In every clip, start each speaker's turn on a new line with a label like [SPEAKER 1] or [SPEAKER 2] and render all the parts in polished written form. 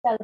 [SPEAKER 1] चल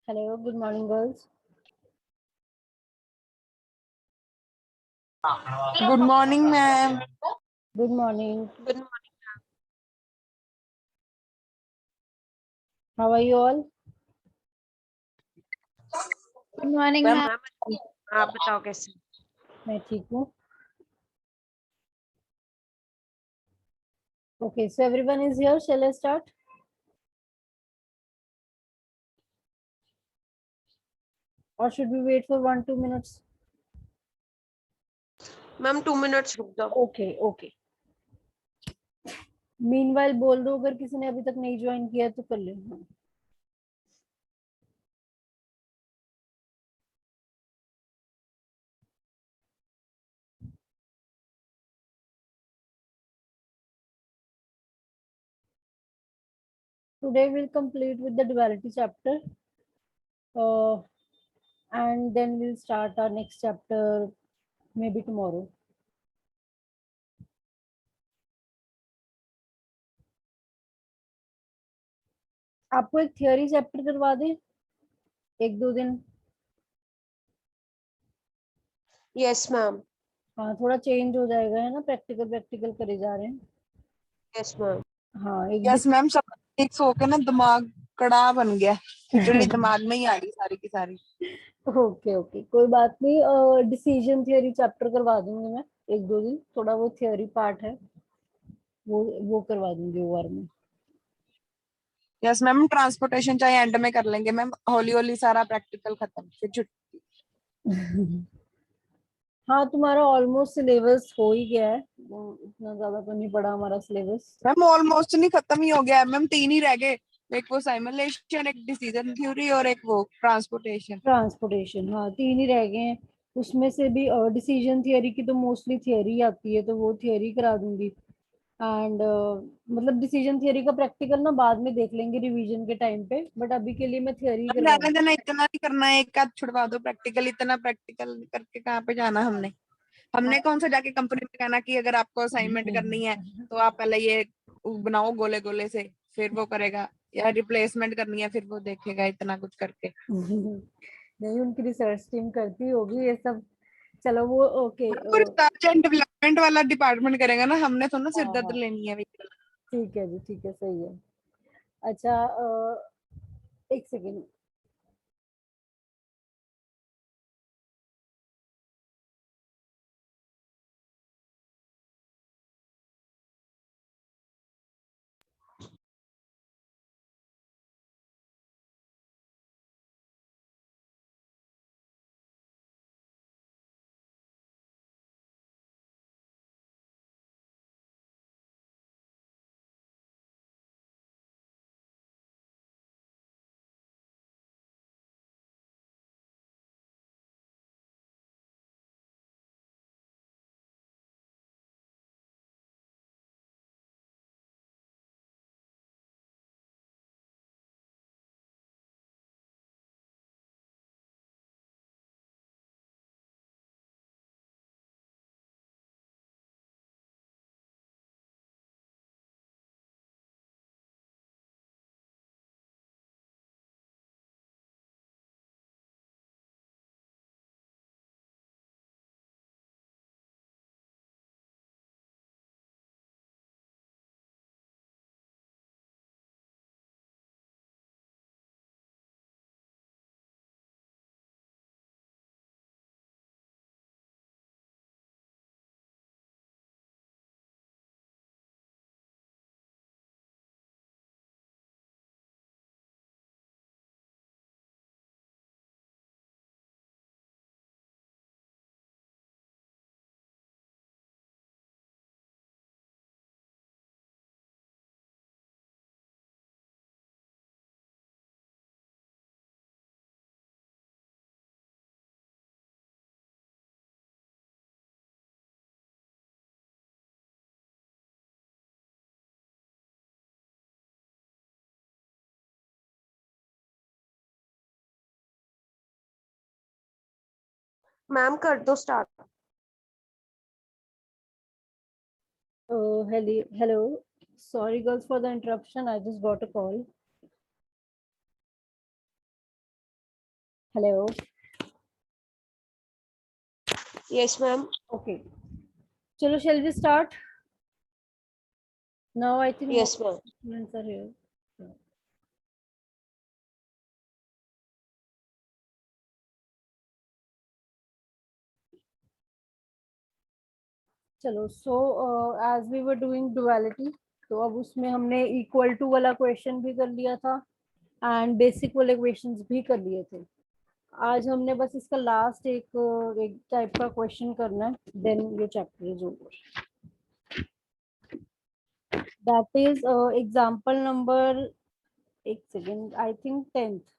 [SPEAKER 1] hello, good morning girls.
[SPEAKER 2] Good morning ma'am.
[SPEAKER 1] Good morning.
[SPEAKER 2] Good morning.
[SPEAKER 1] How are you all?
[SPEAKER 3] Good morning
[SPEAKER 2] ma'am
[SPEAKER 3] ma'am.
[SPEAKER 2] आप बताओ कैसे?
[SPEAKER 1] मैं ठीक हूँ। Okay, so everyone is here, shall I start? और should we wait for 1-2 minutes?
[SPEAKER 2] Ma'am 2 minutes रुक जाओ।
[SPEAKER 1] Okay okay. Meanwhile बोल दो अगर किसी ने अभी तक नहीं ज्वाइन किया तो कर ले। Today we'll complete with the duality chapter, and then we'll start our next chapter maybe tomorrow. आपको एक थियोरी चैप्टर करवा दें 1-2 दिन?
[SPEAKER 2] Yes ma'am.
[SPEAKER 1] हाँ, थोड़ा चेंज हो जाएगा, है ना, प्रैक्टिकल प्रैक्टिकल करे जा रहे हैं।
[SPEAKER 2] Yes ma'am.
[SPEAKER 1] हाँ,
[SPEAKER 2] यस मैम, सब एक सो के ना दिमाग कड़ा बन गया, खिचड़ी दिमाग में ही आ रही सारी की सारी।
[SPEAKER 1] ओके ओके, कोई बात नहीं। डिसीजन थियोरी चैप्टर करवा दूंगी मैं। एक दो दिन, थोड़ा वो थियोरी पार्ट है वो करवा दूंगी ओवर में।
[SPEAKER 2] यस मैम, ट्रांसपोर्टेशन चाहे एंड में कर लेंगे मैम, हौली हौली सारा प्रैक्टिकल खत्म, फिर छुट्टी।
[SPEAKER 1] हाँ तुम्हारा ऑलमोस्ट सिलेबस हो ही गया है, वो इतना ज्यादा तो नहीं पड़ा हमारा सिलेबस।
[SPEAKER 2] मैम ऑलमोस्ट नहीं, खत्म ही हो गया है मैम, 3 ही रह गए। एक वो साइमुलेशन, एक डिसीजन थ्योरी और एक वो ट्रांसपोर्टेशन।
[SPEAKER 1] ट्रांसपोर्टेशन, हाँ 3 ही रह गए हैं। उसमें से भी डिसीजन थियरी की तो मोस्टली थियरी आती है, तो वो थियरी करा दूंगी। एंड मतलब डिसीजन थियरी का प्रैक्टिकल ना बाद में देख लेंगे रिवीजन के टाइम पे, बट अभी के लिए मैं थियरी
[SPEAKER 2] मैम
[SPEAKER 1] करवा
[SPEAKER 2] रहने देना, इतना नहीं करना है, एक आध छुड़वा दो प्रैक्टिकल, इतना प्रैक्टिकल करके कहाँ पे जाना हमने। हमने कौन सा जाके कंपनी में कहना कि अगर आपको असाइनमेंट करनी है तो आप पहले ये बनाओ गोले गोले से, फिर वो करेगा, या रिप्लेसमेंट करनी है फिर वो देखेगा इतना कुछ करके।
[SPEAKER 1] नहीं, उनकी रिसर्च टीम करती होगी ये सब। चलो वो ओके।
[SPEAKER 2] पर रिसर्च एंड डेवलपमेंट वाला डिपार्टमेंट करेगा ना, हमने तो ना
[SPEAKER 1] हाँ
[SPEAKER 2] सिर दर्द
[SPEAKER 1] हाँ,
[SPEAKER 2] लेनी है।
[SPEAKER 1] ठीक है जी, ठीक है, सही है। अच्छा, एक सेकेंड।
[SPEAKER 3] मैम कर दो start.
[SPEAKER 1] Hello. Sorry, girls, for the interruption. I just got a call. Hello.
[SPEAKER 3] Yes ma'am.
[SPEAKER 1] Okay. Chalo, shall we start? Now I think
[SPEAKER 3] yes
[SPEAKER 1] most
[SPEAKER 3] ma'am.
[SPEAKER 1] students are here. Yeah. चलो, so as we were doing duality, तो अब उसमें हमने equal to वाला question भी कर लिया था एंड बेसिक वाले क्वेश्चंस भी कर लिए थे। आज हमने बस इसका लास्ट एक टाइप का क्वेश्चन करना है, देन ये chapter is over. That is example number, एक second, I think 10th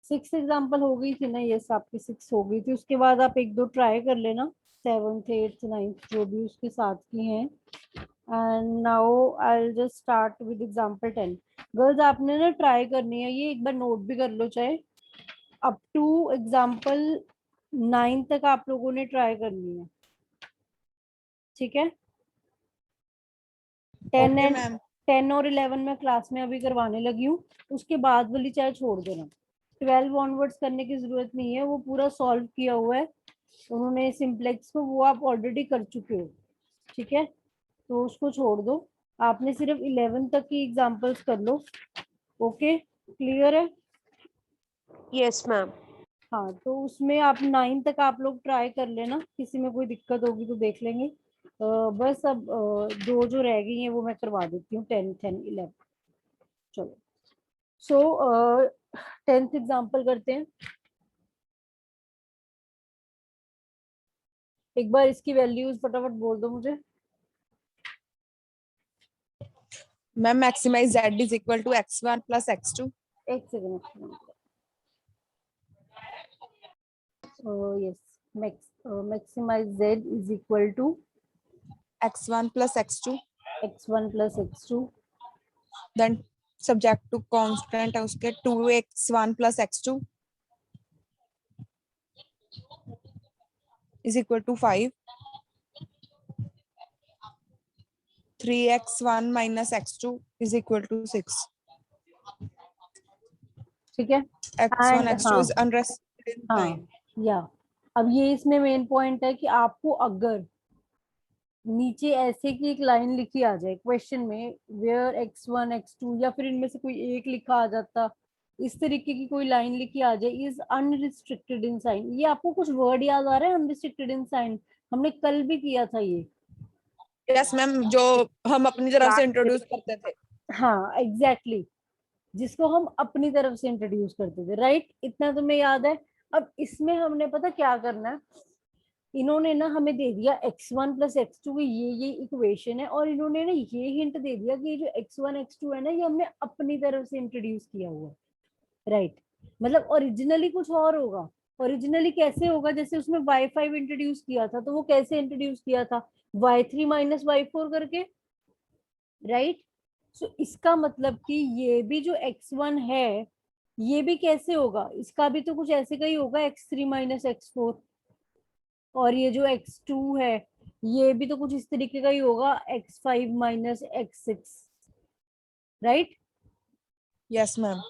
[SPEAKER 1] 6th example हो गई थी ना, ये आपकी 6 हो गई थी। उसके बाद आप एक दो ट्राई कर लेना, 7th 8th 9th जो भी उसके साथ की हैं। And now I will just start with example 10। Girls, आपने ना ट्राई करनी है, ये एक बार नोट भी कर लो, चाहे अप टू एग्जांपल 9 तक आप लोगों ने ट्राई करनी है, ठीक है। 10
[SPEAKER 2] ओके
[SPEAKER 1] एंड
[SPEAKER 2] मैम।
[SPEAKER 1] 10 और 11 में क्लास में अभी करवाने लगी हूँ, उसके बाद वाली चाहे छोड़ देना। 12 ऑनवर्ड्स करने की जरूरत नहीं है, वो पूरा सॉल्व किया हुआ है उन्होंने सिंप्लेक्स को, वो आप ऑलरेडी कर चुके हो, ठीक है। तो उसको छोड़ दो, आपने सिर्फ 11 तक की एग्जांपल्स कर लो। ओके, क्लियर है?
[SPEAKER 3] Yes ma'am.
[SPEAKER 1] हाँ, तो उसमें आप 9 तक आप लोग ट्राई कर लेना, किसी में कोई दिक्कत होगी तो देख लेंगे। बस अब दो जो रह गई हैं वो मैं करवा देती हूँ, 10th एंड 11th। चलो, सो 10th एग्जाम्पल करते हैं। एक बार इसकी वैल्यूज फटाफट बोल दो मुझे।
[SPEAKER 2] Ma'am maximise z is equal to x1 plus x2।
[SPEAKER 1] एक सेकेंड। यस, maximise z is equal to
[SPEAKER 2] x1 plus x2,
[SPEAKER 1] x1 plus x2।
[SPEAKER 2] Then subject to constant है उसके 2x1 plus x2 is equal to 5, 3x1 minus x2 is equal to 6,
[SPEAKER 1] ठीक है।
[SPEAKER 2] x1
[SPEAKER 1] and
[SPEAKER 2] x2
[SPEAKER 1] हाँ,
[SPEAKER 2] is unrestricted in time.
[SPEAKER 1] हाँ, या अब ये इसमें मेन पॉइंट है कि आपको अगर नीचे ऐसे की एक लाइन लिखी आ जाए क्वेश्चन में, वेयर x1 x2, या फिर इनमें से कोई एक लिखा आ जाता, इस तरीके की कोई लाइन लिखी आ जाए, इज अनरिस्ट्रिक्टेड इन साइन। ये आपको कुछ वर्ड याद आ रहा है, अनरिस्ट्रिक्टेड इन साइन? हमने कल भी किया था ये।
[SPEAKER 2] यस मैम, जो हम अपनी तरफ से इंट्रोड्यूस करते थे।
[SPEAKER 1] हाँ, एग्जैक्टली exactly, जिसको हम अपनी तरफ से इंट्रोड्यूस करते थे, राइट? इतना तुम्हें याद है। अब इसमें हमने पता क्या करना है, इन्होंने ना हमें दे दिया x1 प्लस x2 की ये इक्वेशन है, और इन्होंने ना ये हिंट दे दिया कि ये जो x1 x2 है ना, ये हमने अपनी तरफ से इंट्रोड्यूस किया हुआ है, राइट? मतलब ओरिजिनली कुछ और होगा। ओरिजिनली कैसे होगा? जैसे उसमें y5 इंट्रोड्यूस किया था, तो वो कैसे इंट्रोड्यूस किया था? y3 माइनस y4 करके, राइट? सो इसका मतलब कि ये भी जो x1 है, ये भी कैसे होगा? इसका भी तो कुछ ऐसे का ही होगा, x3 माइनस x4। और ये जो x2 है, ये भी तो कुछ इस तरीके का ही होगा, x5 minus x6, right?
[SPEAKER 2] Yes ma'am.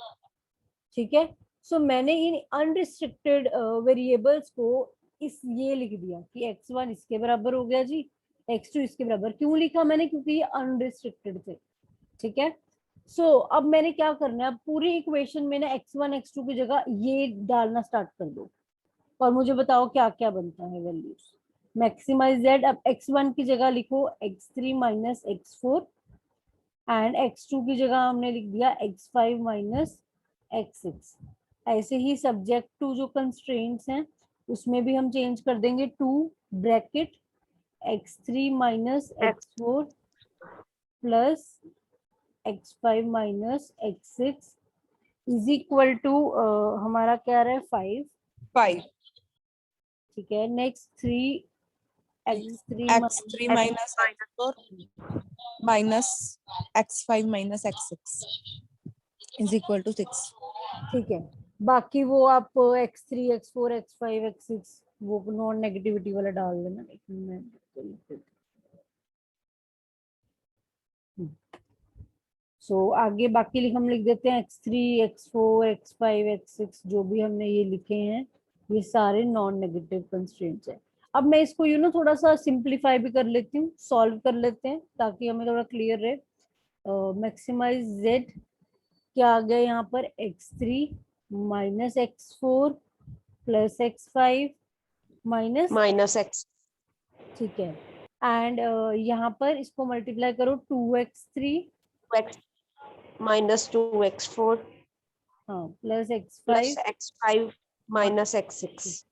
[SPEAKER 1] ठीक है। सो मैंने इन अनरिस्ट्रिक्टेड वेरिएबल्स को इस ये लिख दिया कि x1 इसके बराबर हो गया जी, x2 इसके बराबर। क्यों लिखा मैंने? क्योंकि ये अनरिस्ट्रिक्टेड थे। ठीक है। अब मैंने क्या करना है, अब पूरी इक्वेशन में ना x1 x2 की जगह ये डालना स्टार्ट कर दो, और मुझे बताओ क्या क्या बनता है वैल्यूज। मैक्सिमाइज z, अब x1 की जगह लिखो x3 minus x4, and x2 की जगह हमने लिख दिया x5 माइनस x6। ऐसे ही सब्जेक्ट टू जो कंस्ट्रेंट्स हैं उसमें भी हम चेंज कर देंगे, two bracket x3 minus x4 plus x5 minus x6 is equal to हमारा क्या रहा है, 5।
[SPEAKER 2] 5
[SPEAKER 1] ठीक है। Next 3 x3
[SPEAKER 2] x3 minus x4 minus x5 minus x6 is equal to 6।
[SPEAKER 1] ठीक है। बाकी वो आप x3 x4 x5 x6 वो नॉन नेगेटिविटी वाला डाल देना। एक मिनट तो लिख देती हूँ। आगे बाकी हम लिख देते हैं x3 x4 x5 x6, जो भी हमने ये लिखे हैं ये सारे नॉन नेगेटिव कंस्ट्रेंट्स हैं। अब मैं इसको थोड़ा सा सिंप्लीफाई भी कर लेती हूँ, सॉल्व कर लेते हैं ताकि हमें थोड़ा क्लियर रहे। मैक्सिमाइज z क्या आ गया यहाँ पर, x3 minus x4 plus x5 minus,
[SPEAKER 3] minus x
[SPEAKER 1] ठीक है। एंड यहाँ पर इसको मल्टीप्लाई करो, 2x3
[SPEAKER 3] x minus 2x4
[SPEAKER 1] हाँ plus
[SPEAKER 3] plus
[SPEAKER 1] x5,
[SPEAKER 3] x5 minus x6।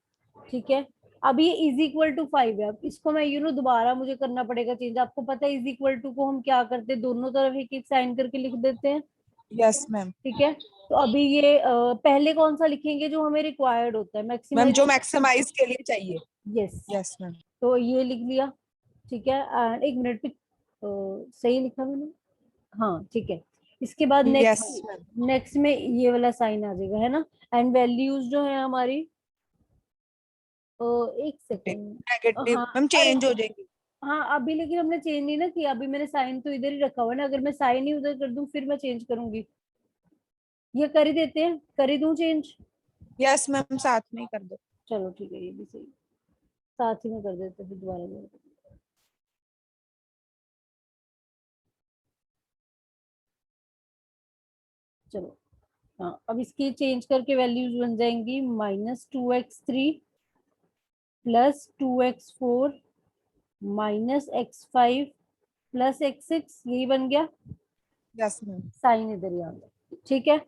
[SPEAKER 1] ठीक है। अब ये इज इक्वल टू 5 है। अब इसको मैं दोबारा मुझे करना पड़ेगा चेंज। आपको पता है इज इक्वल टू को हम क्या करते हैं, दोनों तरफ एक एक साइन करके लिख देते हैं।
[SPEAKER 2] Yes ma'am.
[SPEAKER 1] ठीक है। तो अभी ये पहले कौन सा लिखेंगे जो हमें रिक्वायर्ड होता है,
[SPEAKER 2] मैम
[SPEAKER 1] मैक्सिमाइज।
[SPEAKER 2] जो मैक्सिमाइज के लिए चाहिए।
[SPEAKER 1] Yes,
[SPEAKER 2] yes ma'am.
[SPEAKER 1] तो ये लिख लिया। ठीक है। एक मिनट पे सही लिखा मैंने? हाँ, ठीक है। इसके बाद
[SPEAKER 2] यस
[SPEAKER 1] नेक्स्ट,
[SPEAKER 2] मैम।
[SPEAKER 1] नेक्स्ट में ये वाला साइन आ जाएगा, है ना? एंड वैल्यूज जो है हमारी, एक सेकेंड।
[SPEAKER 2] नेगेटिव
[SPEAKER 1] हाँ,
[SPEAKER 2] मैम
[SPEAKER 1] अरे
[SPEAKER 2] चेंज हो जाएगी।
[SPEAKER 1] हाँ, अभी लेकिन हमने चेंज नहीं ना किया। अभी मैंने साइन तो इधर ही रखा हुआ है ना। अगर मैं साइन ही उधर कर दूं फिर मैं चेंज करूंगी। ये कर ही देते हैं, कर ही दूं चेंज?
[SPEAKER 2] यस मैम साथ में ही कर दो।
[SPEAKER 1] चलो ठीक है, ये भी सही। साथ ही में कर देते हैं, फिर दोबारा दोबारा। चलो, हाँ, अब इसकी चेंज करके वैल्यूज बन जाएंगी -2x3 plus 2x4 -x5 plus x6, यही बन गया।
[SPEAKER 2] Yes ma'am.
[SPEAKER 1] साइन इधर ही आ गया, ठीक है।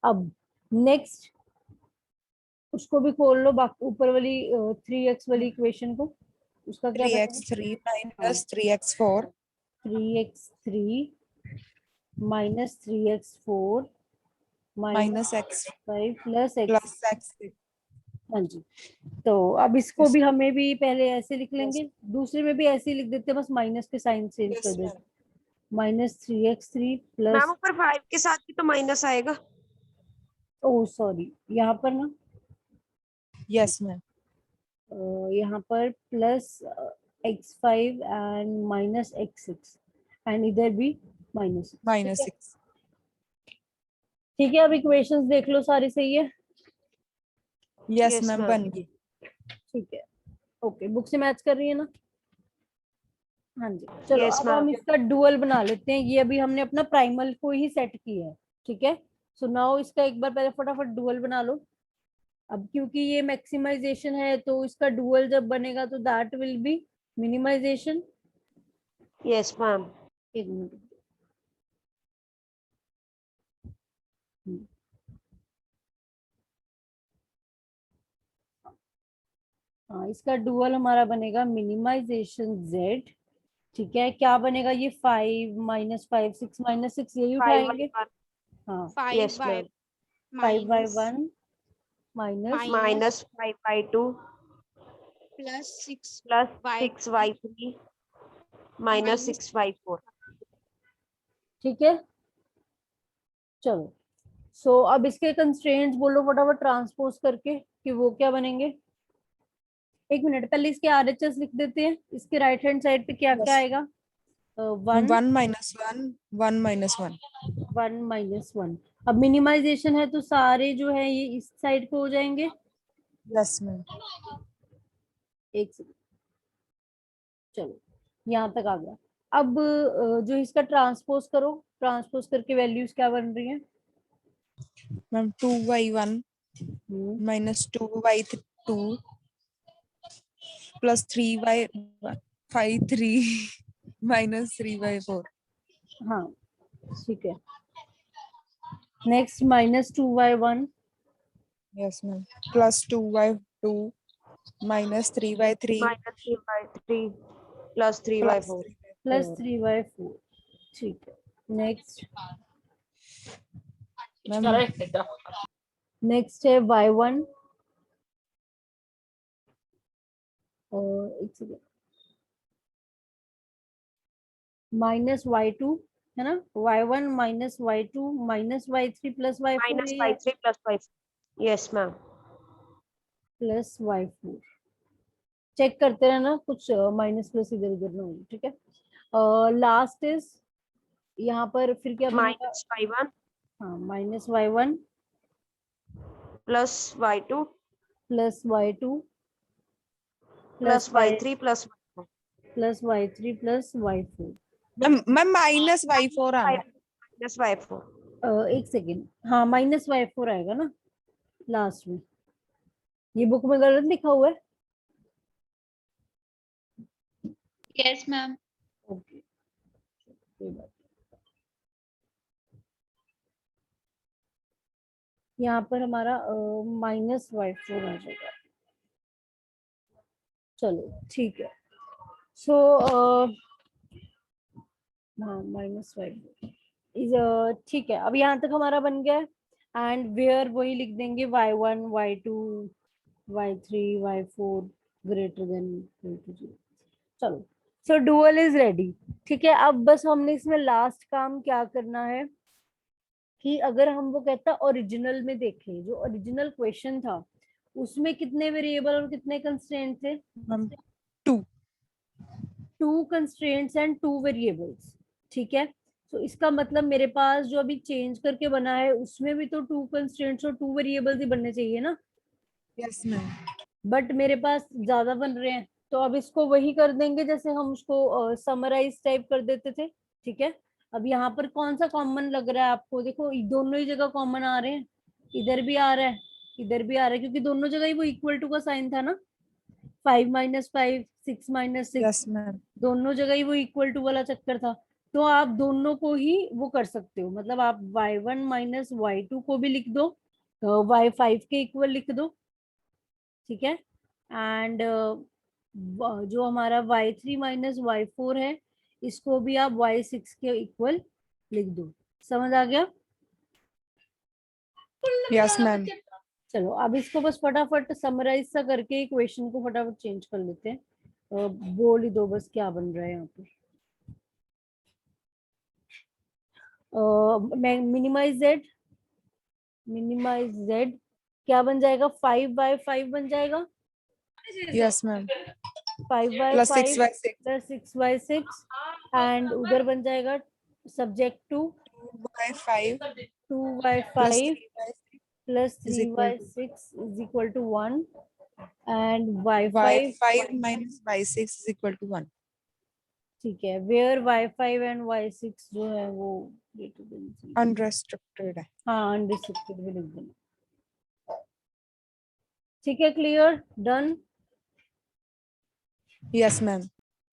[SPEAKER 1] अब नेक्स्ट उसको भी खोल लो, बाकी ऊपर वाली 3x वाली इक्वेशन को, उसका क्या बनेगा?
[SPEAKER 2] 3x3 minus 3x4
[SPEAKER 1] 3x3 minus 3x4
[SPEAKER 2] minus
[SPEAKER 1] minus
[SPEAKER 2] x
[SPEAKER 1] five plus
[SPEAKER 2] plus
[SPEAKER 1] x.
[SPEAKER 2] x6.
[SPEAKER 1] हाँ जी, तो अब इसको
[SPEAKER 2] Yes,
[SPEAKER 1] भी हमें भी पहले ऐसे लिख
[SPEAKER 2] yes,
[SPEAKER 1] लेंगे, दूसरे में भी ऐसे ही लिख देते हैं, बस माइनस के साइन चेंज कर
[SPEAKER 2] yes,
[SPEAKER 1] देते।
[SPEAKER 2] ma'am.
[SPEAKER 1] -3x3
[SPEAKER 3] मैम
[SPEAKER 1] प्लस,
[SPEAKER 3] ऊपर 5 के साथ भी तो माइनस आएगा।
[SPEAKER 1] ओ सॉरी, यहाँ पर ना
[SPEAKER 2] Yes, ma'am.
[SPEAKER 1] यहाँ पर plus x5 and minus x6 and इधर भी माइनस,
[SPEAKER 2] Minus 6.
[SPEAKER 1] ठीक है। अब इक्वेशंस देख लो, सारी सही है,
[SPEAKER 2] Yes,
[SPEAKER 3] Yes,
[SPEAKER 2] ma'am.
[SPEAKER 3] ma'am.
[SPEAKER 2] बन गई.
[SPEAKER 1] ठीक है। ओके, बुक से मैच कर रही है ना? हाँ जी, चलो
[SPEAKER 3] Yes,
[SPEAKER 1] अब हम
[SPEAKER 3] ma'am.
[SPEAKER 1] इसका डुअल बना लेते हैं। ये अभी हमने अपना प्राइमल को ही सेट किया है, ठीक है। सो नाउ इसका एक बार पहले फटाफट डुअल बना लो। अब क्योंकि ये मैक्सिमाइजेशन है तो इसका डुअल जब बनेगा तो that will be minimization.
[SPEAKER 3] Yes, ma'am.
[SPEAKER 1] एक मिनट, हाँ, इसका डुअल हमारा बनेगा मिनिमाइजेशन z, ठीक है। क्या बनेगा ये? 5 -5 6 -6, यही
[SPEAKER 3] 5
[SPEAKER 1] उठाएंगे।
[SPEAKER 3] by 1.
[SPEAKER 1] हाँ,
[SPEAKER 4] 5
[SPEAKER 3] Yes,
[SPEAKER 4] by
[SPEAKER 3] ma'am.
[SPEAKER 1] 5/1
[SPEAKER 4] minus
[SPEAKER 3] Minus 5/2
[SPEAKER 4] plus 6
[SPEAKER 3] plus
[SPEAKER 4] by
[SPEAKER 3] 6/3 minus
[SPEAKER 4] minus
[SPEAKER 3] 6/4.
[SPEAKER 1] ठीक है, चलो। सो अब इसके कंस्ट्रेंट्स बोलो फटाफट ट्रांसपोज करके कि वो क्या बनेंगे। एक मिनट, पहले इसके आरएचएस लिख देते हैं। इसके राइट हैंड साइड पे क्या क्या
[SPEAKER 2] Yes.
[SPEAKER 1] आएगा? 1
[SPEAKER 2] 1 minus 1, 1 minus 1.
[SPEAKER 1] 1 -1। अब मिनिमाइजेशन है तो सारे जो है ये इस साइड पे हो जाएंगे।
[SPEAKER 2] Yes, ma'am.
[SPEAKER 1] एक सेकंड, चलो यहाँ तक आ गया। अब जो इसका ट्रांसपोज करो, ट्रांसपोज करके वैल्यूज क्या बन रही हैं?
[SPEAKER 2] Ma'am, 2y1 minus 2y2 plus 3y3 minus 3y4.
[SPEAKER 1] हाँ, ठीक है। Next -2y1
[SPEAKER 2] Yes, ma'am. Plus 2y2 minus 3y3
[SPEAKER 3] Minus 3/3 plus
[SPEAKER 2] plus
[SPEAKER 3] 3/4.
[SPEAKER 1] Plus
[SPEAKER 2] 3y4.
[SPEAKER 1] 3/4, ठीक है। नेक्स्ट,
[SPEAKER 2] Ma'am,
[SPEAKER 1] नेक्स्ट है y1 और एक सेकंड, -y2 है ना, y1 -y2 -y3 plus y4,
[SPEAKER 3] Minus
[SPEAKER 1] यही है,
[SPEAKER 3] y3 plus y4. Yes, ma'am.
[SPEAKER 1] Plus y4। Check करते रहना कुछ माइनस प्लस इधर उधर ना हो, ठीक है। लास्ट इज, यहाँ पर फिर क्या बनेगा?
[SPEAKER 3] Minus y1
[SPEAKER 1] हाँ, -y1
[SPEAKER 3] plus y2
[SPEAKER 1] plus y2
[SPEAKER 3] plus y3 plus y4.
[SPEAKER 1] Plus y3 plus y4।
[SPEAKER 2] ma'am minus y4 आना.
[SPEAKER 3] Minus y4.
[SPEAKER 1] एक सेकेंड, हाँ -y4 आएगा ना लास्ट में। ये बुक में गलत लिखा हुआ है।
[SPEAKER 4] yes ma'am
[SPEAKER 1] ओके, कोई बात नहीं। यहाँ पर हमारा -y4 आ जाएगा। चलो ठीक है। सो हाँ, -y4 इज, ठीक है। अब यहाँ तक हमारा बन गया है। एंड वेयर वही लिख देंगे y1 y2 y3 y4 greater than 0। चलो, सो डुअल इज रेडी, ठीक है। अब बस हमने इसमें लास्ट काम क्या करना है कि अगर हम वो कहता ओरिजिनल में देखें, जो ओरिजिनल क्वेश्चन था उसमें कितने वेरिएबल और कितने कंस्ट्रेंट थे?
[SPEAKER 2] Ma'am, 2.
[SPEAKER 1] 2 कंस्ट्रेंट्स एंड 2 वेरिएबल्स, ठीक है। तो इसका मतलब मेरे पास जो अभी चेंज करके बना है उसमें भी तो 2 कंस्ट्रेंट्स और 2 वेरिएबल्स ही बनने चाहिए ना,
[SPEAKER 2] Yes, ma'am.
[SPEAKER 1] बट मेरे पास ज्यादा बन रहे हैं। तो अब इसको वही कर देंगे जैसे हम उसको समराइज टाइप कर देते थे, ठीक है। अब यहाँ पर कौन सा कॉमन लग रहा है आपको? देखो दोनों ही जगह कॉमन आ रहे हैं, इधर भी आ रहा है, इधर भी आ रहा है, क्योंकि दोनों जगह ही वो इक्वल टू का साइन था ना, 5 - 5, 6 - 6,
[SPEAKER 2] यस मैम।
[SPEAKER 1] दोनों जगह ही वो इक्वल टू वाला चक्कर था। तो आप दोनों को ही वो कर सकते हो, मतलब आप y1 - y2 को भी लिख दो, y5 के इक्वल लिख दो, ठीक है। एंड जो हमारा y3 - y4 है, इसको भी आप y6 के इक्वल लिख दो। समझ आ गया?
[SPEAKER 2] Yes ma'am.
[SPEAKER 1] चलो अब इसको बस फटाफट समराइज सा करके इक्वेशन को फटाफट चेंज कर लेते हैं। बोल ही दो बस क्या बन रहा है यहाँ पर। मिनिमाइज z क्या बन जाएगा? 5/5 बन जाएगा।
[SPEAKER 2] Yes ma'am.
[SPEAKER 1] 5/5
[SPEAKER 2] plus 6/6
[SPEAKER 1] plus 6/6 and उधर बन जाएगा subject to
[SPEAKER 2] 2/5
[SPEAKER 1] 2/5
[SPEAKER 2] plus 3/6
[SPEAKER 1] plus
[SPEAKER 2] is equal to
[SPEAKER 1] 3/6 is equal to 1 and y5
[SPEAKER 2] y5 minus y6 is equal to 1.
[SPEAKER 1] ठीक है, वेयर y5 एंड y6 जो है वो greater than 0.
[SPEAKER 2] Unrestricted है।
[SPEAKER 1] हाँ अनरिस्ट्रिक्टेड भी लिख देना। ठीक है, क्लियर, डन।
[SPEAKER 2] Yes ma'am.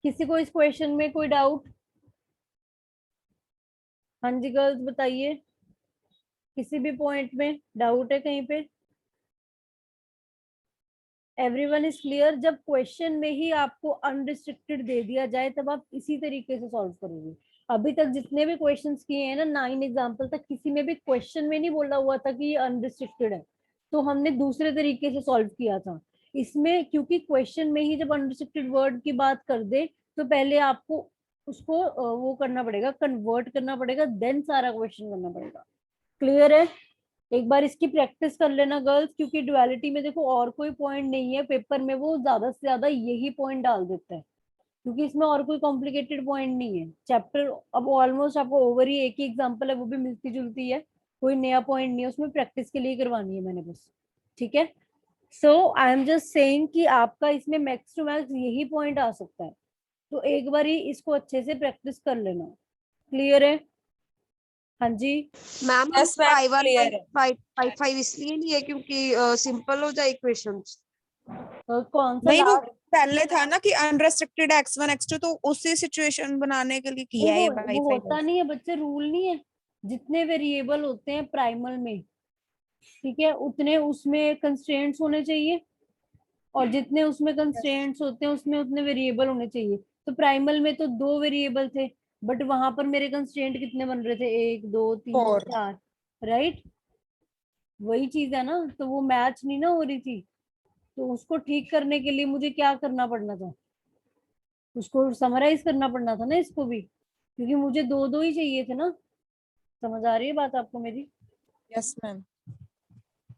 [SPEAKER 1] किसी को इस क्वेश्चन में कोई डाउट? हाँ जी गर्ल्स बताइए, किसी भी पॉइंट में डाउट है कहीं पे? Everyone is clear? जब क्वेश्चन में ही आपको अनरिस्ट्रिक्टेड दे दिया जाए तब आप इसी तरीके से सॉल्व करोगे। अभी तक जितने भी क्वेश्चंस किए हैं ना 9 एग्जांपल तक, किसी में भी क्वेश्चन में नहीं बोला हुआ था कि ये अनरिस्ट्रिक्टेड है, तो हमने दूसरे तरीके से सॉल्व किया था। इसमें क्योंकि क्वेश्चन में ही जब अनरिस्ट्रिक्टेड वर्ड की बात कर दे तो पहले आपको उसको वो करना पड़ेगा, कन्वर्ट करना पड़ेगा, देन सारा क्वेश्चन करना पड़ेगा। क्लियर है? एक बार इसकी प्रैक्टिस कर लेना गर्ल्स, क्योंकि डुअलिटी में देखो और कोई पॉइंट नहीं है, पेपर में वो ज्यादा से ज्यादा यही पॉइंट डाल देता है, क्योंकि इसमें और कोई कॉम्प्लिकेटेड पॉइंट नहीं है। चैप्टर अब ऑलमोस्ट आपको ओवर ही एक ही एग्जांपल है, वो भी मिलती जुलती है, कोई नया पॉइंट नहीं है उसमें, प्रैक्टिस के लिए करवानी है मैंने बस। ठीक है, सो आई एम जस्ट सेइंग कि आपका इसमें मैक्स टू मैक्स यही पॉइंट आ सकता है, तो एक बार ही इसको अच्छे से प्रैक्टिस कर लेना। क्लियर है? हाँ जी।
[SPEAKER 3] मैम
[SPEAKER 2] Yes, ma'am,
[SPEAKER 3] 5/1
[SPEAKER 2] clear है।
[SPEAKER 3] 5/5 इसलिए नहीं है क्योंकि सिंपल हो जाए इक्वेशंस।
[SPEAKER 1] कौन सा
[SPEAKER 2] नहीं वो
[SPEAKER 1] लास्ट?
[SPEAKER 2] पहले था ना कि अनरेस्ट्रिक्टेड x1 x2, तो उसी सिचुएशन बनाने के लिए किया है ये
[SPEAKER 1] वो
[SPEAKER 2] y5।
[SPEAKER 1] होता नहीं है बच्चे, रूल नहीं है। जितने वेरिएबल होते हैं प्राइमल में, ठीक है, उतने उसमें कंस्ट्रेंट्स होने चाहिए, और जितने उसमें कंस्ट्रेंट्स होते हैं उसमें उतने वेरिएबल होने चाहिए। तो प्राइमल में तो 2 वेरिएबल थे, बट वहां पर मेरे कंस्ट्रेंट कितने बन रहे थे? 1 2 3
[SPEAKER 2] 4।
[SPEAKER 1] 4, राइट? वही चीज है ना, तो वो मैच नहीं ना हो रही थी, तो उसको ठीक करने के लिए मुझे क्या करना पड़ना था? उसको समराइज करना पड़ना था ना इसको भी, क्योंकि मुझे 2 2 ही चाहिए थे ना। समझ आ रही है बात आपको मेरी?
[SPEAKER 2] Yes ma'am.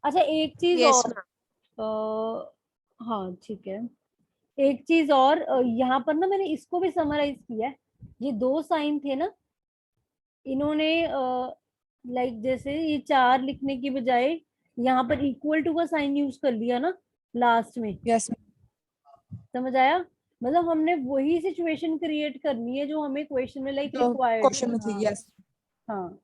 [SPEAKER 1] अच्छा एक चीज
[SPEAKER 3] यस
[SPEAKER 1] और,
[SPEAKER 3] मैम।
[SPEAKER 1] हाँ ठीक है, एक चीज और, यहाँ पर ना मैंने इसको भी समराइज किया है। ये 2 साइन थे ना, इन्होंने लाइक जैसे ये 4 लिखने की बजाय यहाँ पर इक्वल टू का साइन यूज कर लिया ना लास्ट में।
[SPEAKER 2] यस
[SPEAKER 1] समझ आया? मतलब हमने वही सिचुएशन क्रिएट करनी है जो हमें क्वेश्चन में लाइक
[SPEAKER 2] तो
[SPEAKER 1] रिक्वायर्ड
[SPEAKER 2] क्वेश्चन
[SPEAKER 1] है।
[SPEAKER 2] में थी।
[SPEAKER 1] हाँ
[SPEAKER 2] यस।
[SPEAKER 1] हाँ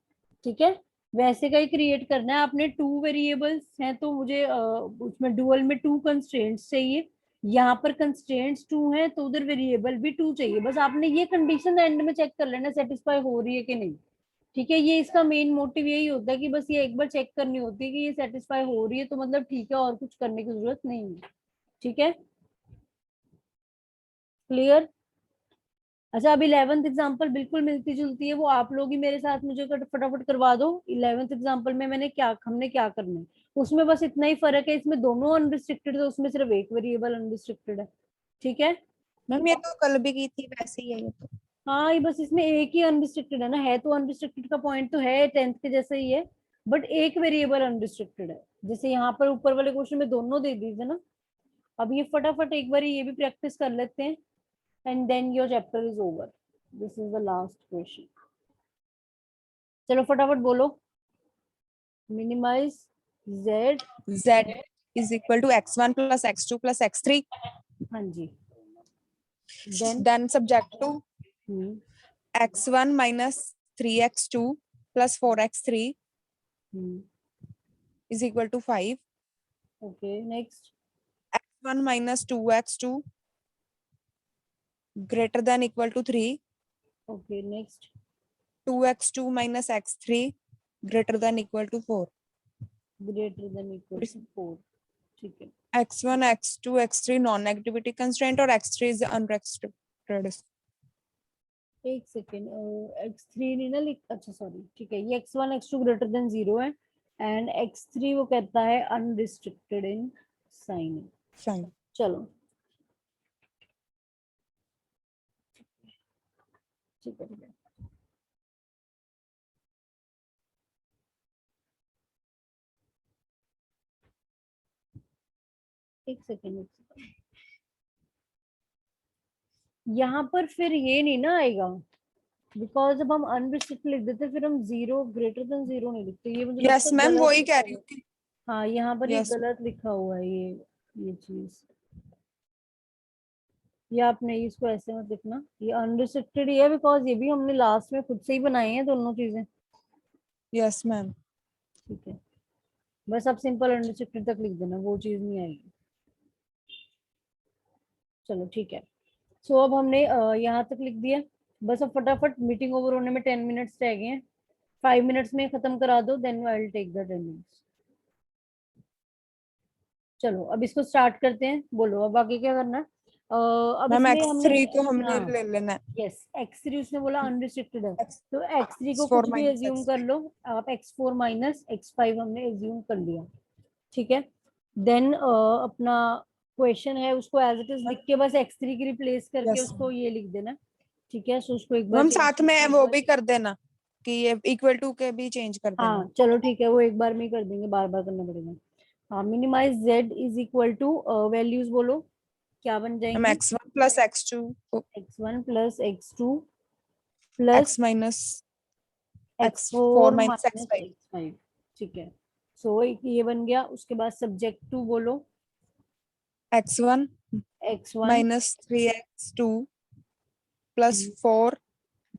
[SPEAKER 1] ठीक है, वैसे का ही क्रिएट करना है आपने। 2 वेरिएबल्स हैं तो मुझे उसमें डुअल में 2 कंस्ट्रेंट्स चाहिए, यहाँ पर कंस्ट्रेंट्स 2 हैं तो उधर वेरिएबल भी 2 चाहिए। बस आपने ये कंडीशन एंड में चेक कर लेना सेटिस्फाई हो रही है कि नहीं। ठीक है, ये इसका मेन मोटिव यही होता है कि बस ये एक बार चेक करनी होती है कि ये सेटिस्फाई हो रही है, तो मतलब ठीक है, और कुछ करने की जरूरत नहीं है। ठीक है, क्लियर? अच्छा अब 11th एग्जाम्पल बिल्कुल मिलती जुलती है, वो आप लोग ही मेरे साथ मुझे फटाफट करवा दो। 11th एग्जाम्पल में हमने क्या करना है, उसमें बस इतना ही फर्क है, इसमें दोनों अनरिस्ट्रिक्टेड है, उसमें सिर्फ एक वेरिएबल अनरिस्ट्रिक्टेड है। ठीक है,
[SPEAKER 2] मैम ये तो कल भी की थी, वैसे ही है ये तो।
[SPEAKER 1] हाँ ये बस इसमें एक ही अनरिस्ट्रिक्टेड है ना, है तो अनरिस्ट्रिक्टेड का पॉइंट तो है 10th के जैसे ही है, बट एक वेरिएबल अनरिस्ट्रिक्टेड है। जैसे यहाँ पर ऊपर वाले क्वेश्चन में दोनों दे दीजिए ना। अब ये फटाफट एक बार ये भी प्रैक्टिस कर लेते हैं, and then your chapter is over. This is the last question. चलो फटाफट बोलो, minimize z।
[SPEAKER 2] z is equal to x1 plus x2 plus x3,
[SPEAKER 1] हाँ जी, then
[SPEAKER 2] then subject to x1 minus 3x2 plus 4x3
[SPEAKER 1] hmm,
[SPEAKER 2] is equal to 5.
[SPEAKER 1] okay, next.
[SPEAKER 2] x1 minus 2x2 greater than equal to 3.
[SPEAKER 1] Okay, next.
[SPEAKER 2] 2x2 minus x3 greater than equal to 4.
[SPEAKER 1] Greater than equal to 4. ठीक है.
[SPEAKER 2] x1 x2 x3 non-negativity constraint or x3 is unrestricted.
[SPEAKER 1] एक second. x3 नहीं ना लिख. अच्छा sorry. ठीक है, ये x1 x2 ग्रेटर देन 0 है एंड x3 वो कहता है अनरिस्ट्रिक्टेड इन साइन.
[SPEAKER 2] Fine.
[SPEAKER 1] चलो ठीक है, ठीक है. एक सेकेंड, एक सेकेंड. यहाँ पर फिर ये नहीं ना आएगा बिकॉज जब हम अनरिस्ट्रिक्टेड लिख देते फिर हम 0 ग्रेटर देन 0 नहीं लिखते. ये मुझे
[SPEAKER 2] Yes
[SPEAKER 1] लगता है
[SPEAKER 2] मैम
[SPEAKER 1] गलत
[SPEAKER 2] वही
[SPEAKER 1] लिखा
[SPEAKER 2] कह रही
[SPEAKER 1] हुआ
[SPEAKER 2] हूँ कि
[SPEAKER 1] है. हाँ, यहाँ पर ये
[SPEAKER 2] Yes.
[SPEAKER 1] गलत लिखा हुआ है ये चीज. ये आपने इसको ऐसे मत लिखना. ये अनरिस्ट्रिक्टेड ही है बिकॉज ये भी हमने लास्ट में खुद से ही बनाई है दोनों चीजें.
[SPEAKER 2] yes ma'am.
[SPEAKER 1] ठीक है, बस आप सिंपल अनरिस्ट्रिक्टेड तक लिख देना, वो चीज नहीं आएगी. चलो ठीक है. सो अब हमने यहाँ तक लिख दिया. बस अब फटाफट मीटिंग ओवर होने में 10 मिनट्स रह गए हैं. 5 मिनट्स में खत्म करा दो, then I will take the attendance. चलो अब इसको स्टार्ट करते हैं. बोलो अब आगे क्या करना है. अब
[SPEAKER 2] मैम
[SPEAKER 1] इसमें हमने
[SPEAKER 2] x3 को हमने
[SPEAKER 1] हाँ,
[SPEAKER 2] ले लेना है.
[SPEAKER 1] यस x3 उसने बोला अनरिस्ट्रिक्टेड है
[SPEAKER 2] X-
[SPEAKER 1] तो x3 को
[SPEAKER 2] x4
[SPEAKER 1] कुछ भी
[SPEAKER 2] minus
[SPEAKER 1] एज्यूम
[SPEAKER 2] x5.
[SPEAKER 1] कर लो आप. x4 माइनस x5 हमने एज्यूम कर लिया. ठीक है. देन अपना क्वेश्चन है उसको एज इट इज लिख के बस x3 की रिप्लेस करके
[SPEAKER 2] Yes,
[SPEAKER 1] उसको ये लिख देना. ठीक है, सो उसको एक बार
[SPEAKER 2] मैम
[SPEAKER 1] change
[SPEAKER 2] साथ में वो भी कर देना कि ये इक्वल टू के भी चेंज कर देना.
[SPEAKER 1] हाँ चलो ठीक है, वो एक बार में ही कर देंगे, बार बार करना पड़ेगा. हाँ, minimize z is equal to values बोलो क्या बन
[SPEAKER 2] मैम
[SPEAKER 1] जाएंगी.
[SPEAKER 2] x1 plus x2
[SPEAKER 1] x1 plus x2 plus
[SPEAKER 2] x minus
[SPEAKER 1] x4
[SPEAKER 2] x4 minus
[SPEAKER 1] minus
[SPEAKER 2] x5.
[SPEAKER 1] x5. ठीक है, सो एक ये बन गया. उसके बाद सब्जेक्ट टू बोलो.
[SPEAKER 2] x1
[SPEAKER 1] x1
[SPEAKER 2] minus 3x2 plus 4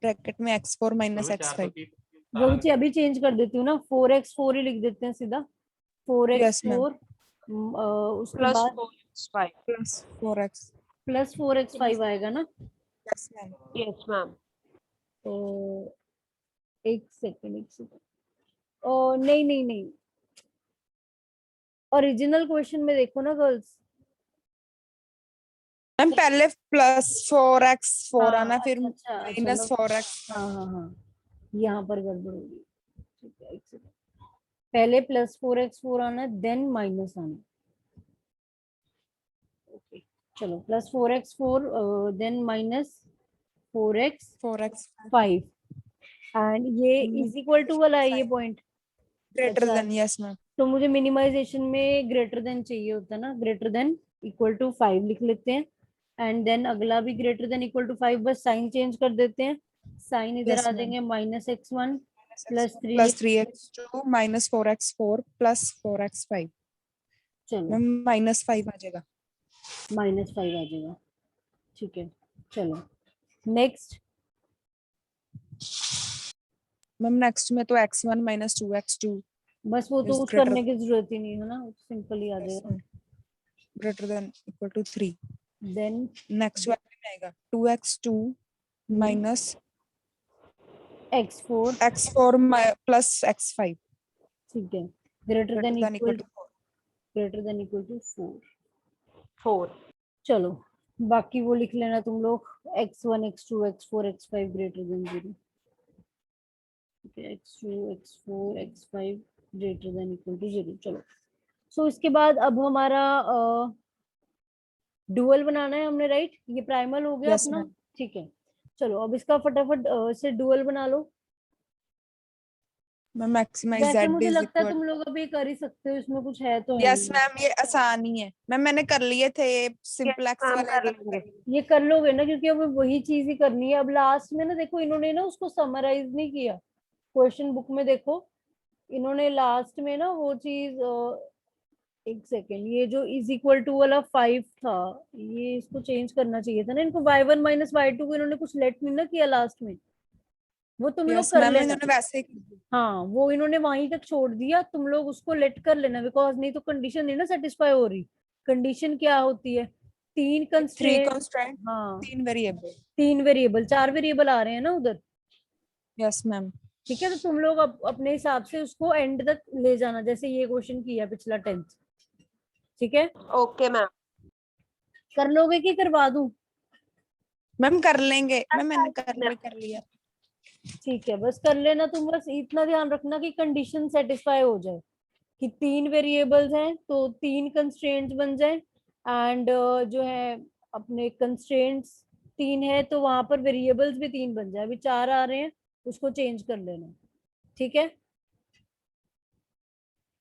[SPEAKER 2] bracket में x4 minus x5.
[SPEAKER 1] वो चीज अभी चेंज कर देती हूँ ना. 4x4 ही लिख देते हैं सीधा.
[SPEAKER 2] Yes, ma'am.
[SPEAKER 1] 4x4 उसके
[SPEAKER 3] प्लस
[SPEAKER 1] बाद
[SPEAKER 3] 4x5.
[SPEAKER 2] plus 4x.
[SPEAKER 1] Plus 4x5 आएगा ना.
[SPEAKER 2] Yes ma'am.
[SPEAKER 3] Yes ma'am.
[SPEAKER 1] तो एक सेकेंड. ओ नहीं नहीं नहीं, ओरिजिनल क्वेश्चन में देखो ना गर्ल्स.
[SPEAKER 2] मैम पहले प्लस 4x4
[SPEAKER 1] हाँ,
[SPEAKER 2] आना फिर
[SPEAKER 1] अच्छा
[SPEAKER 2] माइनस
[SPEAKER 1] चलो.
[SPEAKER 2] 4x.
[SPEAKER 1] हाँ हाँ हाँ, यहाँ पर गड़बड़ होगी. ठीक है, एक सेकेंड. पहले प्लस 4x4 आना देन माइनस आना. ओके चलो, plus 4x4 then minus 4x5 and ये इज इक्वल टू वाला है ये पॉइंट.
[SPEAKER 2] ग्रेटर
[SPEAKER 1] अच्छा,
[SPEAKER 2] देन. Yes ma'am.
[SPEAKER 1] तो मुझे मिनिमाइजेशन में ग्रेटर देन चाहिए होता है ना. ग्रेटर देन इक्वल टू 5 लिख लेते हैं एंड देन अगला भी ग्रेटर देन इक्वल टू 5, बस साइन चेंज कर देते हैं. साइन इधर
[SPEAKER 2] Yes,
[SPEAKER 1] आ
[SPEAKER 2] ma'am.
[SPEAKER 1] जाएंगे minus x1 plus
[SPEAKER 2] plus
[SPEAKER 1] 3.
[SPEAKER 2] 3x2 minus 4x4 plus 4x5.
[SPEAKER 1] चलो
[SPEAKER 2] मैम minus 5 आ जाएगा.
[SPEAKER 1] -5 आ जाएगा. ठीक है, चलो नेक्स्ट.
[SPEAKER 2] मैम नेक्स्ट में तो x1 minus 2x2
[SPEAKER 1] बस वो तो
[SPEAKER 2] is
[SPEAKER 1] कुछ
[SPEAKER 2] greater
[SPEAKER 1] करने की जरूरत ही नहीं है ना, सिंपल ही आ
[SPEAKER 2] yes,
[SPEAKER 1] जाएगा.
[SPEAKER 2] ma'am. greater than equal to 3.
[SPEAKER 1] Then
[SPEAKER 2] next वाले में आएगा 2x2 minus
[SPEAKER 1] x4.
[SPEAKER 2] x4 plus x5
[SPEAKER 1] ठीक है, greater than
[SPEAKER 2] equal
[SPEAKER 1] equal
[SPEAKER 2] to 4.
[SPEAKER 1] Greater than equal to 4.
[SPEAKER 3] 4.
[SPEAKER 1] चलो बाकी वो लिख लेना तुम लोग. x1 x2 x4 x5 greater than 0. ठीक है, x2 x4 x5 greater than equal to 0. चलो, सो इसके बाद अब हमारा डुअल बनाना है हमने, राइट. ये प्राइमल हो गया
[SPEAKER 2] Yes,
[SPEAKER 1] अपना.
[SPEAKER 2] ma'am.
[SPEAKER 1] ठीक है, चलो अब इसका फटाफट से डुअल बना लो.
[SPEAKER 2] मैम maximize
[SPEAKER 1] वैसे
[SPEAKER 2] z
[SPEAKER 1] मुझे
[SPEAKER 2] is
[SPEAKER 1] लगता है
[SPEAKER 2] equal.
[SPEAKER 1] तुम लोग अभी कर ही सकते हो, इसमें कुछ है तो है
[SPEAKER 2] यस
[SPEAKER 1] नहीं.
[SPEAKER 2] मैम ये आसान ही है. मैम मैंने कर लिए थे सिंपल
[SPEAKER 3] Yes,
[SPEAKER 2] एक्स
[SPEAKER 3] ma'am,
[SPEAKER 2] वाले.
[SPEAKER 3] कर
[SPEAKER 2] अगर
[SPEAKER 3] लेंगे.
[SPEAKER 1] ये कर लोगे ना, क्योंकि अब वही चीज ही करनी है. अब लास्ट में ना देखो, इन्होंने ना उसको समराइज नहीं किया. क्वेश्चन बुक में देखो, इन्होंने लास्ट में ना वो चीज एक सेकेंड, ये जो इज इक्वल टू वाला 5 था, ये इसको चेंज करना चाहिए था ना इनको. y1 माइनस y2 को इन्होंने कुछ लेट नहीं ना किया लास्ट में. वो तुम लोग
[SPEAKER 2] यस
[SPEAKER 1] कर
[SPEAKER 2] मैम,
[SPEAKER 1] लेना।
[SPEAKER 2] इन्होंने वैसे ही
[SPEAKER 1] हाँ वो इन्होंने वहीं तक छोड़ दिया, तुम लोग उसको लेट कर लेना, बिकॉज नहीं तो कंडीशन नहीं ना सेटिस्फाई हो रही। कंडीशन क्या होती है, 3
[SPEAKER 2] 3
[SPEAKER 1] कंस्ट्रेंट।
[SPEAKER 2] कांस्टेंट,
[SPEAKER 1] हाँ
[SPEAKER 2] 3 वेरिएबल।
[SPEAKER 1] 3 वेरिएबल, 4 वेरिएबल आ रहे हैं ना उधर।
[SPEAKER 2] Yes ma'am.
[SPEAKER 1] ठीक है, तो तुम लोग अपने हिसाब से उसको एंड तक ले जाना, जैसे ये क्वेश्चन किया पिछला 10th। ठीक है,
[SPEAKER 3] ओके मैम।
[SPEAKER 1] कर लोगे कि करवा दूं?
[SPEAKER 2] मैम कर लेंगे मैम, मैंने कर लिया।
[SPEAKER 1] ठीक है, बस कर लेना तुम, बस इतना ध्यान रखना कि कंडीशन सेटिस्फाई हो जाए, कि 3 वेरिएबल्स हैं तो 3 कंस्ट्रेंट्स बन जाए। एंड जो है अपने कंस्ट्रेंट्स 3 है तो वहां पर वेरिएबल्स भी 3 बन जाए। अभी 4 आ रहे हैं, उसको चेंज कर लेना। ठीक है,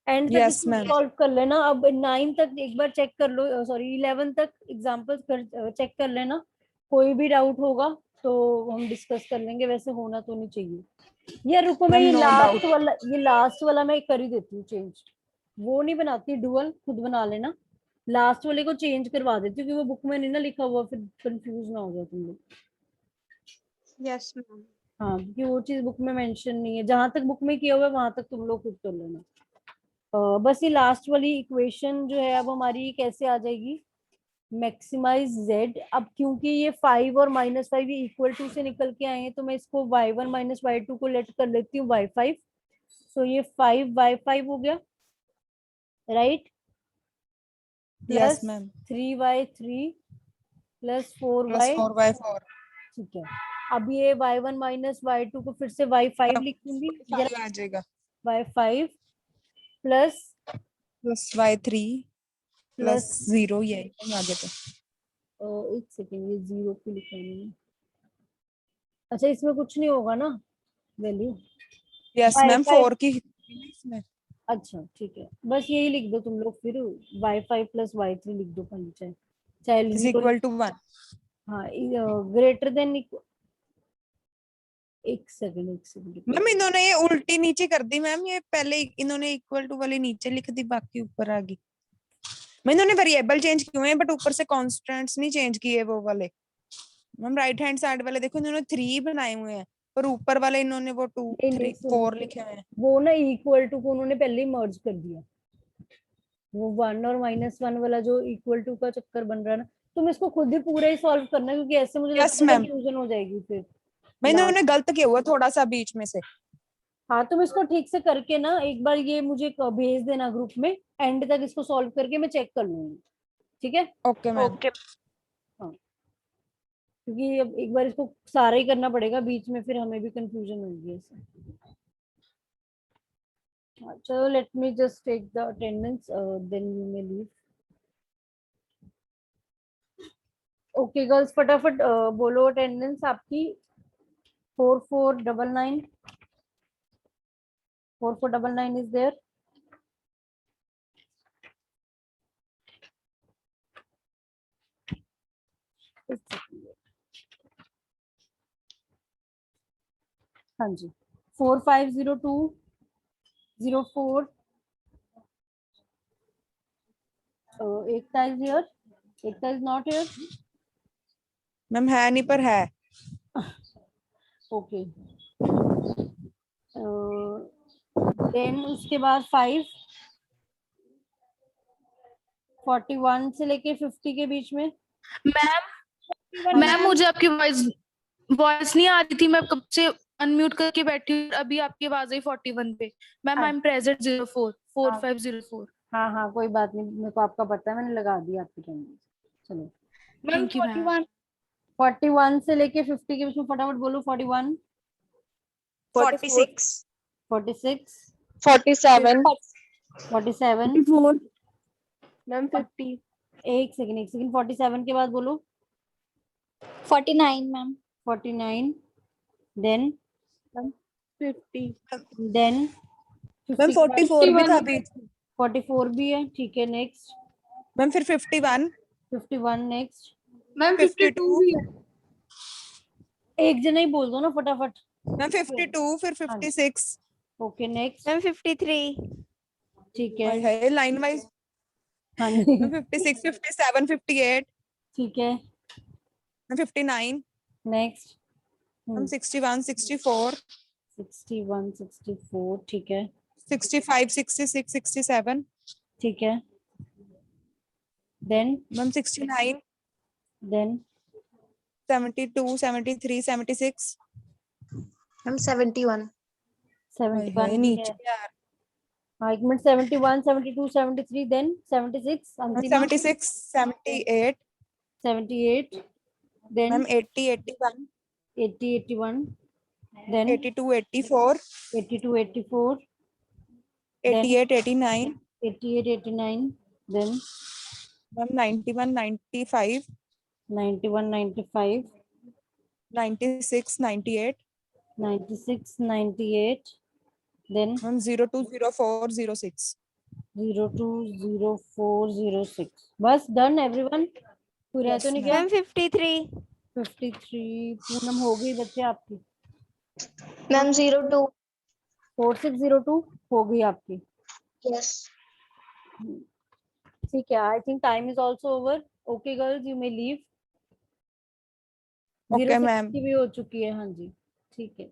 [SPEAKER 1] एंड तक
[SPEAKER 2] यस
[SPEAKER 1] इसको
[SPEAKER 2] मैम।
[SPEAKER 1] सॉल्व कर लेना। अब 9 तक एक बार चेक कर लो, सॉरी 11 तक एग्जांपल्स कर चेक कर लेना। कोई भी डाउट होगा तो हम डिस्कस कर लेंगे, वैसे होना तो नहीं चाहिए। यार रुको, मैं
[SPEAKER 2] मैम
[SPEAKER 1] ये
[SPEAKER 2] नो
[SPEAKER 1] लास्ट
[SPEAKER 2] डाउट।
[SPEAKER 1] वाला, ये लास्ट वाला मैं कर ही देती हूँ चेंज। वो नहीं बनाती डुअल, खुद बना लेना। लास्ट वाले को चेंज करवा देती हूँ, क्योंकि वो बुक में नहीं ना लिखा हुआ, फिर कंफ्यूज ना हो जाए तुम लोग।
[SPEAKER 3] Yes ma'am.
[SPEAKER 1] हाँ, क्योंकि वो चीज बुक में मेंशन नहीं है, जहां तक बुक में किया हुआ है वहां तक तुम लोग खुद कर लेना। बस ये लास्ट वाली इक्वेशन जो है अब हमारी कैसे आ जाएगी, मैक्सिमाइज z। अब क्योंकि ये 5 और -5 ये इक्वल टू से निकल के आए हैं, तो मैं इसको y1 -y2 को लेट कर लेती हूँ y5। सो ये 5y5 हो गया, right,
[SPEAKER 2] yes
[SPEAKER 1] plus
[SPEAKER 2] ma'am.
[SPEAKER 1] 3y3 plus
[SPEAKER 2] plus
[SPEAKER 1] 4y।
[SPEAKER 2] 4y4
[SPEAKER 1] ठीक है, अब ये y1 -y2 को फिर से y5 लिखूंगी, या
[SPEAKER 2] 5 आ जाएगा,
[SPEAKER 1] y5 plus
[SPEAKER 2] plus y3 plus
[SPEAKER 1] plus
[SPEAKER 2] 0, यही आगे तो।
[SPEAKER 1] एक सेकेंड, ये 0 क्यों लिखा है मैंने? अच्छा इसमें कुछ नहीं होगा ना वैल्यू?
[SPEAKER 2] यस मैम,
[SPEAKER 1] y5,
[SPEAKER 2] 4 की इसमें।
[SPEAKER 1] अच्छा ठीक है, बस यही लिख दो तुम लोग फिर, y5 प्लस y3 लिख दो कहीं, चाहे चाहे
[SPEAKER 2] इज
[SPEAKER 1] 0।
[SPEAKER 2] Equal to 1।
[SPEAKER 1] हाँ, ग्रेटर देन, एक सेकेंड
[SPEAKER 2] मैम इन्होंने ये उल्टी नीचे कर दी मैम, ये पहले इन्होंने इक्वल टू वाली नीचे लिख दी, बाकी ऊपर आ गई। मैम इन्होंने वेरिएबल चेंज किए हैं, बट ऊपर से कांस्टेंट्स नहीं चेंज किए वो वाले। मैम राइट हैंड साइड वाले देखो, इन्होंने 3 बनाए हुए हैं, पर ऊपर वाले इन्होंने वो 2
[SPEAKER 1] नहीं नहीं
[SPEAKER 2] 3
[SPEAKER 1] सुनो,
[SPEAKER 2] 4 लिखे हुए हैं।
[SPEAKER 1] वो ना इक्वल टू को उन्होंने पहले ही मर्ज कर दिया। वो 1 और -1 वाला जो इक्वल टू का चक्कर बन रहा है ना, तुम इसको खुद ही पूरा ही सॉल्व करना, क्योंकि ऐसे मुझे
[SPEAKER 2] यस
[SPEAKER 1] लगता है
[SPEAKER 2] मैम।
[SPEAKER 1] कंफ्यूजन हो जाएगी फिर
[SPEAKER 2] मैं इन्होंने
[SPEAKER 1] लास्ट।
[SPEAKER 2] गलत किया हुआ थोड़ा सा बीच में से।
[SPEAKER 1] हाँ तुम इसको ठीक से करके ना एक बार ये मुझे भेज देना ग्रुप में, एंड तक इसको सॉल्व करके मैं चेक कर लूंगी। ठीक है,
[SPEAKER 2] ओके मैम।
[SPEAKER 3] ओके।
[SPEAKER 1] हाँ, क्योंकि अब एक बार इसको सारा ही करना पड़ेगा, बीच में फिर हमें भी कंफ्यूजन होगी ऐसे। हाँ, चलो let me just take the attendance, then you may leave. Okay girls, फटाफट बोलो अटेंडेंस आपकी। 4499, 4499 इज देयर। हाँ जी, 450204। Ekta is here, Ekta is not here.
[SPEAKER 2] Ma'am है नहीं पर है।
[SPEAKER 1] ओके, देन उसके बाद 541 से लेके 50 के बीच में।
[SPEAKER 4] मैम मैम मुझे आपकी वॉइस वॉइस नहीं आ रही थी, मैं कब से अनम्यूट करके बैठी हूँ, अभी आपकी आवाज आई 41 पे। Ma'am I am present 044504।
[SPEAKER 1] हाँ हाँ कोई बात नहीं, मेरे को आपका पता है, मैंने लगा दिया आपकी अटेंडेंस। चलो,
[SPEAKER 4] थैंक यू मैम।
[SPEAKER 1] 41 से लेके 50 के बीच में फटाफट बोलो। 41,
[SPEAKER 3] 46,
[SPEAKER 1] 46,
[SPEAKER 3] 47,
[SPEAKER 1] 47।
[SPEAKER 3] मैम 50,
[SPEAKER 1] एक सेकंड 47 के बाद बोलो।
[SPEAKER 4] 49 मैम।
[SPEAKER 1] 49, देन
[SPEAKER 3] 50,
[SPEAKER 1] देन
[SPEAKER 2] मैम 44 भी था बीच में।
[SPEAKER 1] 44 भी है, ठीक है, नेक्स्ट।
[SPEAKER 2] मैम फिर 51,
[SPEAKER 1] 51 नेक्स्ट।
[SPEAKER 3] मैम
[SPEAKER 2] 52,
[SPEAKER 3] भी है।
[SPEAKER 1] एक जना ही बोल दो ना फटाफट।
[SPEAKER 2] मैम 52, फिर 56।
[SPEAKER 1] ओके नेक्स्ट,
[SPEAKER 3] मैम 53,
[SPEAKER 1] ठीक
[SPEAKER 2] हाय
[SPEAKER 1] है।
[SPEAKER 2] हाय लाइन वाइज।
[SPEAKER 1] हाँ जी,
[SPEAKER 2] मैम 56, 57, 58,
[SPEAKER 1] ठीक है,
[SPEAKER 2] मैम 59,
[SPEAKER 1] नेक्स्ट।
[SPEAKER 2] मैम 61 64
[SPEAKER 1] 61 64 ठीक है
[SPEAKER 2] 65 66 67
[SPEAKER 1] ठीक है देन
[SPEAKER 2] मैम 69
[SPEAKER 1] देन
[SPEAKER 2] 72 73 76
[SPEAKER 3] हम 71
[SPEAKER 1] 71 भी
[SPEAKER 2] नीचे
[SPEAKER 1] है
[SPEAKER 2] यार
[SPEAKER 1] हाँ एक minute 71 72 73 then 76 Antima
[SPEAKER 2] 76 78
[SPEAKER 1] 78 then
[SPEAKER 2] ma'am 80 81
[SPEAKER 1] 80 81 then
[SPEAKER 2] 82 84
[SPEAKER 1] 82 84 then
[SPEAKER 2] 88 89
[SPEAKER 1] 88 89 then
[SPEAKER 2] ma'am 91 95
[SPEAKER 1] 91 95
[SPEAKER 2] 96 98
[SPEAKER 1] 96 98 then
[SPEAKER 2] ma'am 0204 06
[SPEAKER 1] 020406 बस डन एवरीवन पूरा
[SPEAKER 2] Yes,
[SPEAKER 1] तो नहीं
[SPEAKER 2] ma'am.
[SPEAKER 1] क्या
[SPEAKER 5] मैम 53
[SPEAKER 1] 53 पूनम हो गई बच्चे आपकी
[SPEAKER 3] मैम 02
[SPEAKER 1] 4602 हो गई आपकी
[SPEAKER 3] यस
[SPEAKER 1] ठीक है I think time is also over okay girls you may leave
[SPEAKER 2] Okay, ma'am.
[SPEAKER 1] की भी हो चुकी है हाँ जी ठीक है